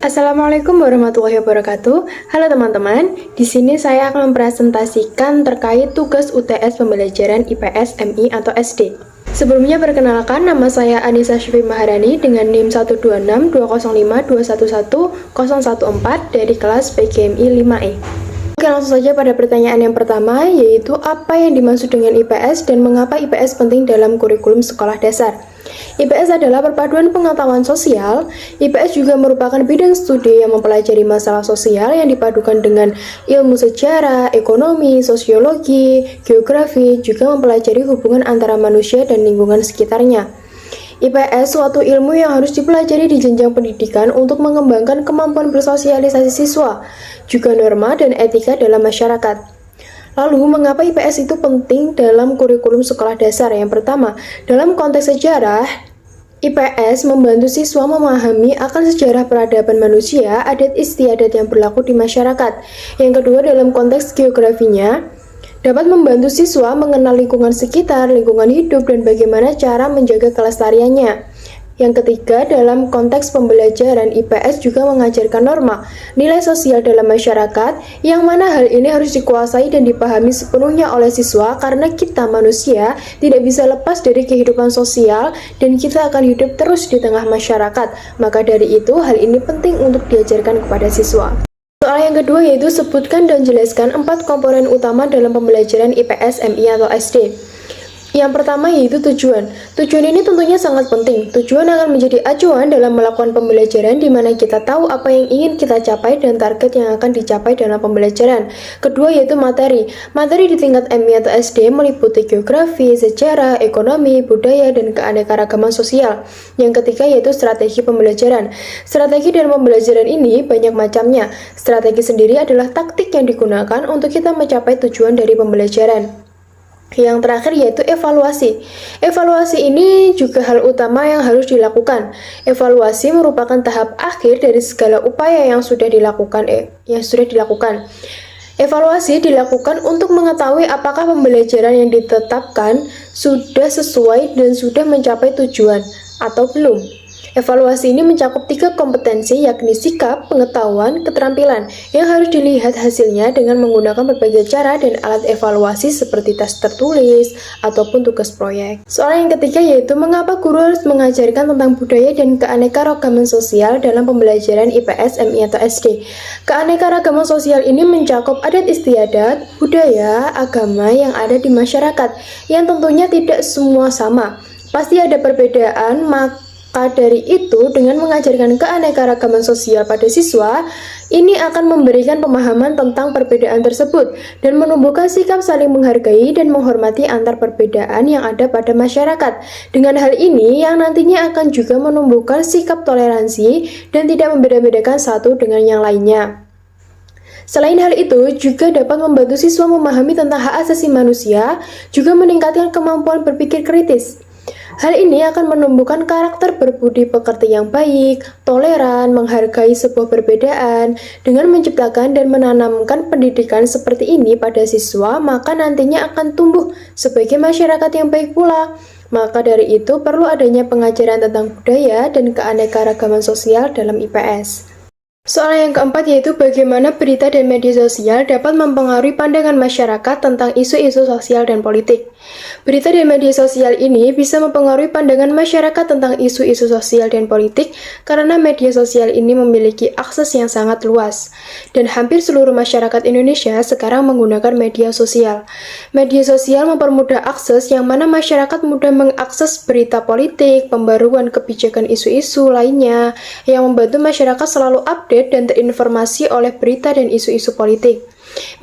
Assalamualaikum warahmatullahi wabarakatuh. Halo teman-teman, di sini saya akan mempresentasikan terkait tugas UTS pembelajaran IPS MI atau SD. Sebelumnya perkenalkan, nama saya Anissa Syufi Maharani dengan NIM 1262052111014 dari kelas PGMI 5E. Oke, langsung saja pada pertanyaan yang pertama, yaitu apa yang dimaksud dengan IPS dan mengapa IPS penting dalam kurikulum sekolah dasar. IPS adalah perpaduan pengetahuan sosial. IPS juga merupakan bidang studi yang mempelajari masalah sosial yang dipadukan dengan ilmu sejarah, ekonomi, sosiologi, geografi, juga mempelajari hubungan antara manusia dan lingkungan sekitarnya. IPS suatu ilmu yang harus dipelajari di jenjang pendidikan untuk mengembangkan kemampuan bersosialisasi siswa, juga norma dan etika dalam masyarakat. Lalu, mengapa IPS itu penting dalam kurikulum sekolah dasar? Yang pertama, dalam konteks sejarah, IPS membantu siswa memahami akan sejarah peradaban manusia, adat istiadat yang berlaku di masyarakat. Yang kedua, dalam konteks geografinya, dapat membantu siswa mengenal lingkungan sekitar, lingkungan hidup, dan bagaimana cara menjaga kelestariannya. Yang ketiga, dalam konteks pembelajaran, IPS juga mengajarkan norma, nilai sosial dalam masyarakat, yang mana hal ini harus dikuasai dan dipahami sepenuhnya oleh siswa karena kita manusia tidak bisa lepas dari kehidupan sosial dan kita akan hidup terus di tengah masyarakat. Maka dari itu, hal ini penting untuk diajarkan kepada siswa. Soal yang kedua yaitu sebutkan dan jelaskan 4 komponen utama dalam pembelajaran IPS, MI, atau SD. Yang pertama yaitu tujuan. Tujuan ini tentunya sangat penting. Tujuan akan menjadi acuan dalam melakukan pembelajaran di mana kita tahu apa yang ingin kita capai dan target yang akan dicapai dalam pembelajaran. Kedua yaitu materi. Materi di tingkat MI atau SD meliputi geografi, sejarah, ekonomi, budaya, dan keanekaragaman sosial. Yang ketiga yaitu strategi pembelajaran. Strategi dalam pembelajaran ini banyak macamnya. Strategi sendiri adalah taktik yang digunakan untuk kita mencapai tujuan dari pembelajaran. Yang terakhir yaitu evaluasi. Evaluasi ini juga hal utama yang harus dilakukan. Evaluasi merupakan tahap akhir dari segala upaya yang sudah dilakukan. Evaluasi dilakukan untuk mengetahui apakah pembelajaran yang ditetapkan sudah sesuai dan sudah mencapai tujuan atau belum. Evaluasi ini mencakup 3 kompetensi, yakni sikap, pengetahuan, keterampilan, yang harus dilihat hasilnya dengan menggunakan berbagai cara dan alat evaluasi seperti tes tertulis ataupun tugas proyek. Soal yang ketiga yaitu mengapa guru harus mengajarkan tentang budaya dan keanekaragaman sosial dalam pembelajaran IPS, MI, atau SD. Keanekaragaman sosial ini mencakup adat istiadat, budaya, agama yang ada di masyarakat, yang tentunya tidak semua sama. Pasti ada perbedaan, maka dari itu, dengan mengajarkan keanekaragaman sosial pada siswa, ini akan memberikan pemahaman tentang perbedaan tersebut dan menumbuhkan sikap saling menghargai dan menghormati antar perbedaan yang ada pada masyarakat. Dengan hal ini, yang nantinya akan juga menumbuhkan sikap toleransi dan tidak membeda-bedakan satu dengan yang lainnya. Selain hal itu, juga dapat membantu siswa memahami tentang hak asasi manusia, juga meningkatkan kemampuan berpikir kritis. Hal ini akan menumbuhkan karakter berbudi pekerti yang baik, toleran, menghargai sebuah perbedaan. Dengan menciptakan dan menanamkan pendidikan seperti ini pada siswa, maka nantinya akan tumbuh sebagai masyarakat yang baik pula. Maka dari itu perlu adanya pengajaran tentang budaya dan keanekaragaman sosial dalam IPS. Soal yang keempat yaitu bagaimana berita dan media sosial dapat mempengaruhi pandangan masyarakat tentang isu-isu sosial dan politik. Berita dan media sosial ini bisa mempengaruhi pandangan masyarakat tentang isu-isu sosial dan politik karena media sosial ini memiliki akses yang sangat luas. Dan hampir seluruh masyarakat Indonesia sekarang menggunakan media sosial. Media sosial mempermudah akses yang mana masyarakat mudah mengakses berita politik, pembaruan kebijakan isu-isu lainnya yang membantu masyarakat selalu update dan terinformasi oleh berita dan isu-isu politik.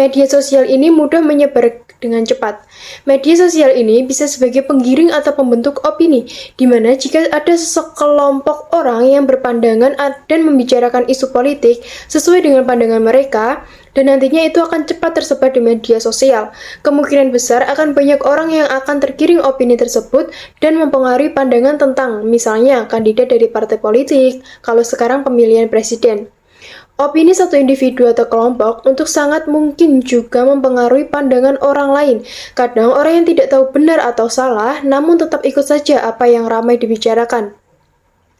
Media sosial ini mudah menyebar dengan cepat. Media sosial ini bisa sebagai penggiring atau pembentuk opini, di mana jika ada sekelompok orang yang berpandangan dan membicarakan isu politik sesuai dengan pandangan mereka, dan nantinya itu akan cepat tersebar di media sosial. Kemungkinan besar akan banyak orang yang akan tergiring opini tersebut dan mempengaruhi pandangan tentang, misalnya, kandidat dari partai politik, kalau sekarang pemilihan presiden. Opini satu individu atau kelompok untuk sangat mungkin juga mempengaruhi pandangan orang lain. Kadang orang yang tidak tahu benar atau salah, namun tetap ikut saja apa yang ramai dibicarakan.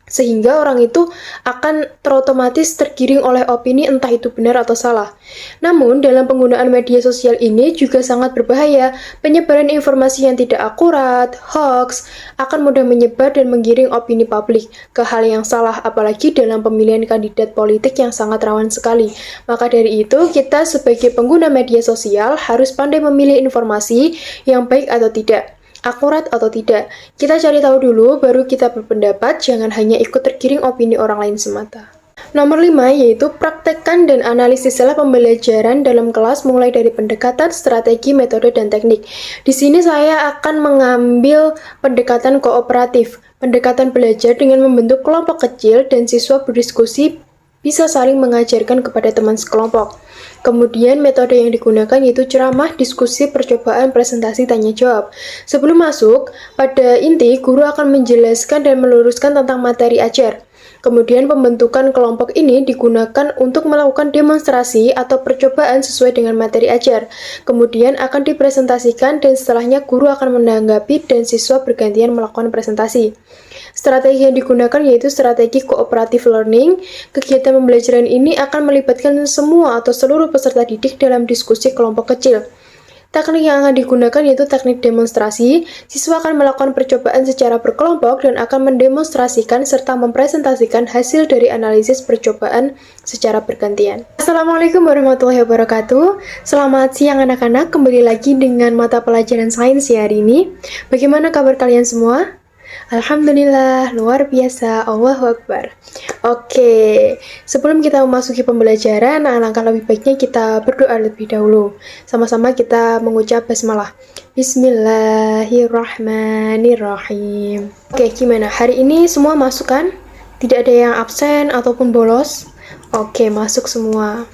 Sehingga orang itu akan terotomatis tergiring oleh opini entah itu benar atau salah. Namun, dalam penggunaan media sosial ini juga sangat berbahaya. Penyebaran informasi yang tidak akurat, hoax, akan mudah menyebar dan menggiring opini publik ke hal yang salah, apalagi dalam pemilihan kandidat politik yang sangat rawan sekali. Maka dari itu, kita sebagai pengguna media sosial harus pandai memilih informasi yang baik atau tidak, akurat atau tidak. Kita cari tahu dulu, baru kita berpendapat, jangan hanya ikut tergiring opini orang lain semata. Nomor 5 yaitu praktekkan dan analisislah pembelajaran dalam kelas mulai dari pendekatan, strategi, metode, dan teknik. Di sini saya akan mengambil pendekatan kooperatif, pendekatan belajar dengan membentuk kelompok kecil dan siswa berdiskusi bisa saling mengajarkan kepada teman sekelompok. Kemudian metode yang digunakan yaitu ceramah, diskusi, percobaan, presentasi, tanya jawab. Sebelum masuk, pada inti guru akan menjelaskan dan meluruskan tentang materi ajar. Kemudian pembentukan kelompok ini digunakan untuk melakukan demonstrasi atau percobaan sesuai dengan materi ajar. Kemudian akan dipresentasikan dan setelahnya guru akan menanggapi dan siswa bergantian melakukan presentasi. Strategi yang digunakan yaitu strategi cooperative learning. Kegiatan pembelajaran ini akan melibatkan semua atau seluruh peserta didik dalam diskusi kelompok kecil. Teknik yang akan digunakan yaitu teknik demonstrasi. Siswa akan melakukan percobaan secara berkelompok dan akan mendemonstrasikan serta mempresentasikan hasil dari analisis percobaan secara bergantian. Assalamualaikum warahmatullahi wabarakatuh. Selamat siang anak-anak, kembali lagi dengan mata pelajaran sains hari ini. Bagaimana kabar kalian semua? Alhamdulillah, luar biasa, Allahu Akbar. Oke, sebelum kita memasuki pembelajaran, alangkah lebih baiknya kita berdoa lebih dahulu. Sama-sama kita mengucap basmalah. Bismillahirrahmanirrahim. Oke, gimana? Hari ini semua masuk kan? Tidak ada yang absen ataupun bolos? Oke, masuk semua.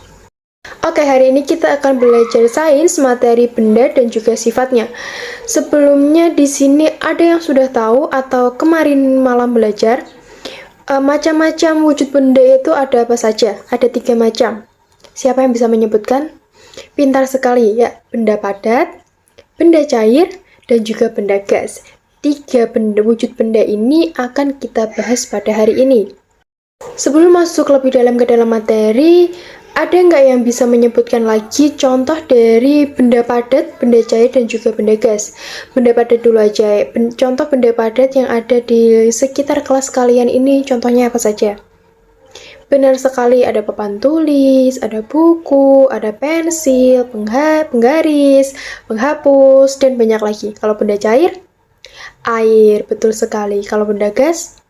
Oke, hari ini kita akan belajar sains, materi benda, dan juga sifatnya. Sebelumnya di sini ada yang sudah tahu atau kemarin malam belajar, macam-macam wujud benda itu ada apa saja? Ada 3 macam. Siapa yang bisa menyebutkan? Pintar sekali ya, benda padat, benda cair, dan juga benda gas. 3 wujud benda ini akan kita bahas pada hari ini. Sebelum masuk lebih dalam ke dalam materi, ada nggak yang bisa menyebutkan lagi contoh dari benda padat, benda cair, dan juga benda gas? Benda padat dulu aja. Contoh benda padat yang ada di sekitar kelas kalian ini, contohnya apa saja? Benar sekali, ada papan tulis, ada buku, ada pensil, penggaris, penghapus, dan banyak lagi. Kalau benda cair? Air, betul sekali. Kalau benda gas?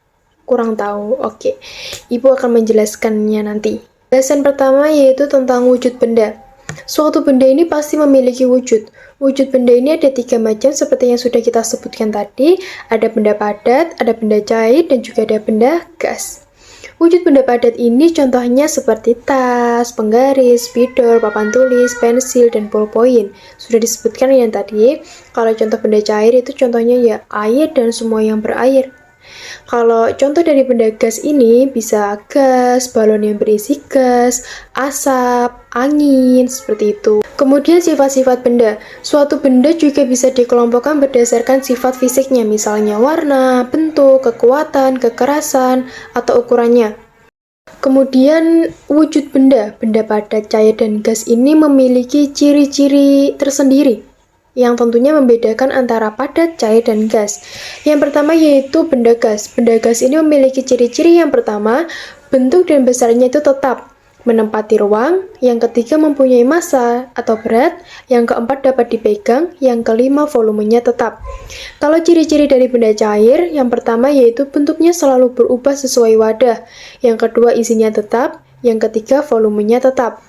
Kurang tahu. Oke, Ibu akan menjelaskannya nanti. Bahasan pertama yaitu tentang wujud benda. Suatu benda ini pasti memiliki wujud. Wujud benda ini ada 3 macam seperti yang sudah kita sebutkan tadi. Ada benda padat, ada benda cair, dan juga ada benda gas. Wujud benda padat ini contohnya seperti tas, penggaris, spidol, papan tulis, pensil, dan ballpoint. Sudah disebutkan yang tadi. Kalau contoh benda cair itu contohnya ya air dan semua yang berair. Kalau contoh dari benda gas ini bisa gas, balon yang berisi gas, asap, angin, seperti itu. Kemudian sifat-sifat benda. Suatu benda juga bisa dikelompokkan berdasarkan sifat fisiknya, misalnya warna, bentuk, kekuatan, kekerasan, atau ukurannya. Kemudian wujud benda, benda padat, cair, dan gas ini memiliki ciri-ciri tersendiri yang tentunya membedakan antara padat, cair, dan gas. Yang pertama yaitu benda gas. Benda gas ini memiliki ciri-ciri yang pertama, bentuk dan besarnya itu tetap, menempati ruang. Yang ketiga mempunyai massa atau berat. Yang keempat dapat dipegang. Yang kelima volumenya tetap. Kalau ciri-ciri dari benda cair, yang pertama yaitu bentuknya selalu berubah sesuai wadah. Yang kedua isinya tetap. Yang ketiga volumenya tetap.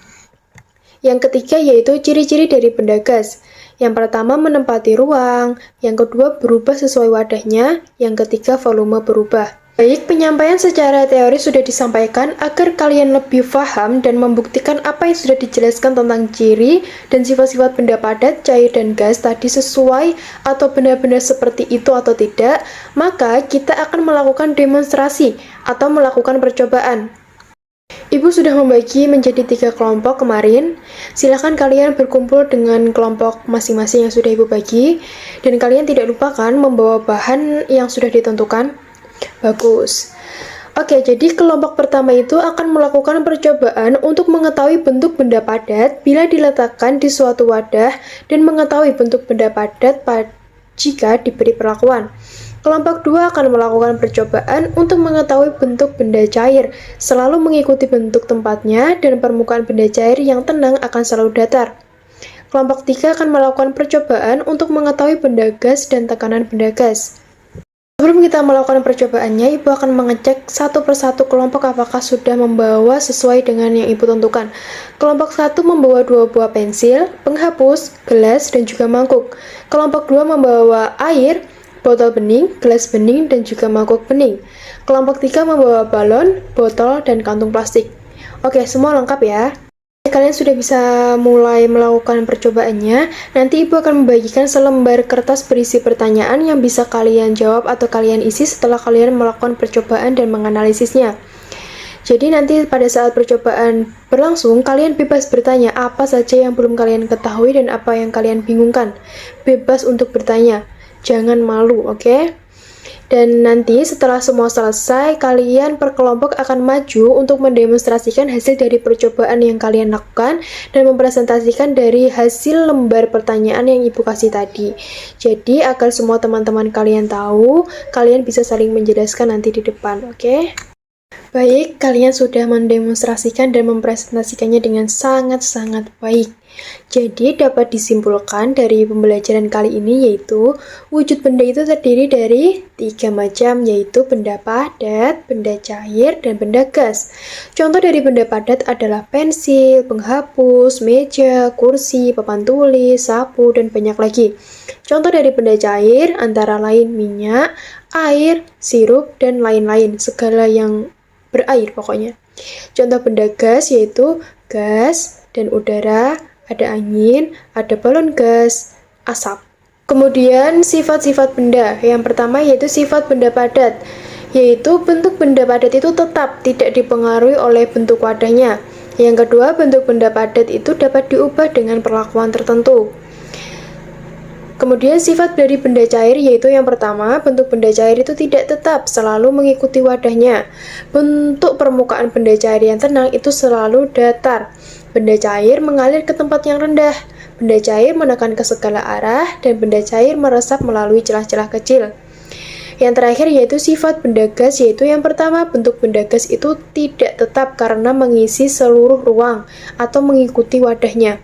Yang ketiga yaitu ciri-ciri dari benda gas. Yang pertama menempati ruang, yang kedua berubah sesuai wadahnya, yang ketiga volume berubah. Baik, penyampaian secara teori sudah disampaikan agar kalian lebih paham dan membuktikan apa yang sudah dijelaskan tentang ciri dan sifat-sifat benda padat, cair, dan gas tadi sesuai atau benar-benar seperti itu atau tidak, maka kita akan melakukan demonstrasi atau melakukan percobaan. Ibu sudah membagi menjadi 3 kelompok kemarin. Silakan kalian berkumpul dengan kelompok masing-masing yang sudah Ibu bagi. Dan kalian tidak lupakan membawa bahan yang sudah ditentukan. Bagus. Oke, jadi kelompok pertama itu akan melakukan percobaan untuk mengetahui bentuk benda padat bila diletakkan di suatu wadah dan mengetahui bentuk benda padat jika diberi perlakuan. Kelompok 2 akan melakukan percobaan untuk mengetahui bentuk benda cair, selalu mengikuti bentuk tempatnya dan permukaan benda cair yang tenang akan selalu datar. Kelompok 3 akan melakukan percobaan untuk mengetahui benda gas dan tekanan benda gas. Sebelum kita melakukan percobaannya, Ibu akan mengecek satu persatu kelompok apakah sudah membawa sesuai dengan yang Ibu tentukan. Kelompok 1 membawa 2 buah pensil, penghapus, gelas, dan juga mangkuk. Kelompok 2 membawa air, botol bening, gelas bening, dan juga mangkuk bening. Kelompok 3 membawa balon, botol, dan kantung plastik. Oke, semua lengkap ya. Kalian sudah bisa mulai melakukan percobaannya. Nanti Ibu akan membagikan selembar kertas berisi pertanyaan yang bisa kalian jawab atau kalian isi setelah kalian melakukan percobaan dan menganalisisnya. Jadi nanti pada saat percobaan berlangsung, kalian bebas bertanya apa saja yang belum kalian ketahui dan apa yang kalian bingungkan. Bebas untuk bertanya, jangan malu, oke? Dan nanti setelah semua selesai, kalian per kelompok akan maju untuk mendemonstrasikan hasil dari percobaan yang kalian lakukan dan mempresentasikan dari hasil lembar pertanyaan yang Ibu kasih tadi. Jadi agar semua teman-teman kalian tahu, kalian bisa saling menjelaskan nanti di depan, oke? Baik, kalian sudah mendemonstrasikan dan mempresentasikannya dengan sangat-sangat baik. Jadi dapat disimpulkan dari pembelajaran kali ini yaitu wujud benda itu terdiri dari 3 macam, yaitu benda padat, benda cair, dan benda gas. Contoh dari benda padat adalah pensil, penghapus, meja, kursi, papan tulis, sapu, dan banyak lagi. Contoh dari benda cair antara lain minyak, air, sirup, dan lain-lain, segala yang berair pokoknya. Contoh benda gas yaitu gas dan udara, ada angin, ada balon gas, asap. Kemudian sifat-sifat benda. Yang pertama yaitu sifat benda padat, yaitu bentuk benda padat itu tetap tidak dipengaruhi oleh bentuk wadahnya. Yang kedua, bentuk benda padat itu dapat diubah dengan perlakuan tertentu. Kemudian sifat dari benda cair yaitu yang pertama, bentuk benda cair itu tidak tetap, selalu mengikuti wadahnya. Bentuk permukaan benda cair yang tenang itu selalu datar. Benda cair mengalir ke tempat yang rendah. Benda cair menekan ke segala arah dan benda cair meresap melalui celah-celah kecil. Yang terakhir yaitu sifat benda gas, yaitu yang pertama, bentuk benda gas itu tidak tetap karena mengisi seluruh ruang atau mengikuti wadahnya.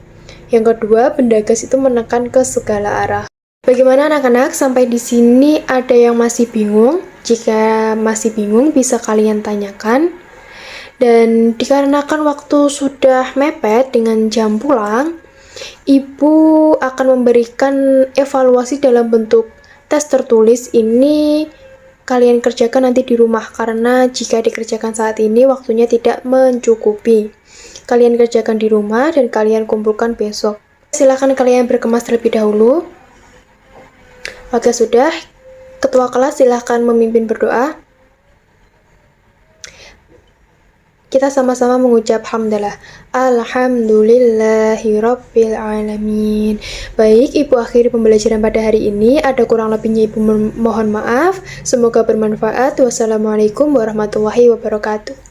Yang kedua, benda gas itu menekan ke segala arah. Bagaimana anak-anak? Sampai di sini ada yang masih bingung? Jika masih bingung, bisa kalian tanyakan. Dan dikarenakan waktu sudah mepet dengan jam pulang, Ibu akan memberikan evaluasi dalam bentuk tes tertulis. Ini kalian kerjakan nanti di rumah, karena jika dikerjakan saat ini waktunya tidak mencukupi. Kalian kerjakan di rumah dan kalian kumpulkan besok. Silakan kalian berkemas terlebih dahulu. Oke, sudah. Ketua kelas silakan memimpin berdoa. Kita sama-sama mengucap hamdalah. Alhamdulillahirabbil alamin. Baik, Ibu akhiri pembelajaran pada hari ini. Ada kurang lebihnya Ibu mohon maaf. Semoga bermanfaat. Wassalamualaikum warahmatullahi wabarakatuh.